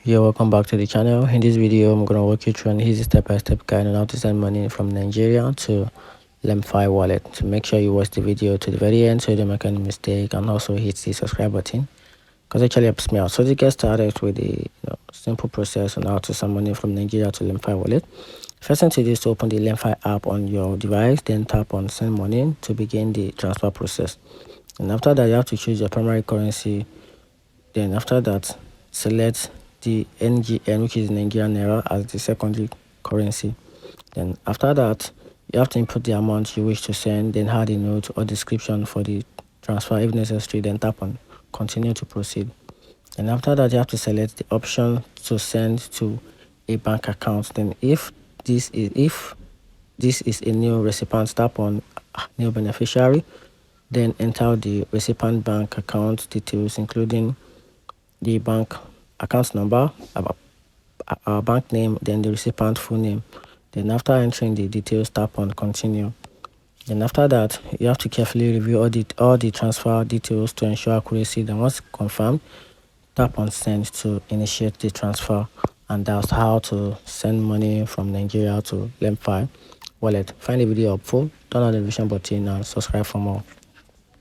Yeah, welcome back to the channel. In this video, I'm going to walk you through an easy step-by-step guide on how to send money from Nigeria to Lemfi wallet. So make sure you watch the video to the very end so you don't make any mistake, and also hit the subscribe button because it actually helps me out. So to get started with the simple process on how to send money from Nigeria to Lemfi wallet, first thing to do is to open the Lemfi app on your device, then tap on send money to begin the transfer process. And after that, you have to choose your primary currency. Then after that, select the NGN, which is Nigerian Naira, as the secondary currency. Then after that, you have to input the amount you wish to send, then add a note or description for the transfer if necessary, then tap on continue to proceed. And after that, you have to select the option to send to a bank account. Then if this is a new recipient, tap on new beneficiary, then enter the recipient bank account details, including the bank account number, our bank name, then the recipient full name. Then after entering the details, tap on continue. Then after that, you have to carefully review all the transfer details to ensure accuracy. Then once confirmed, tap on send to initiate the transfer. And that's how to send money from Nigeria to Lemfi wallet. Find the video helpful, turn on the notification button and subscribe for more.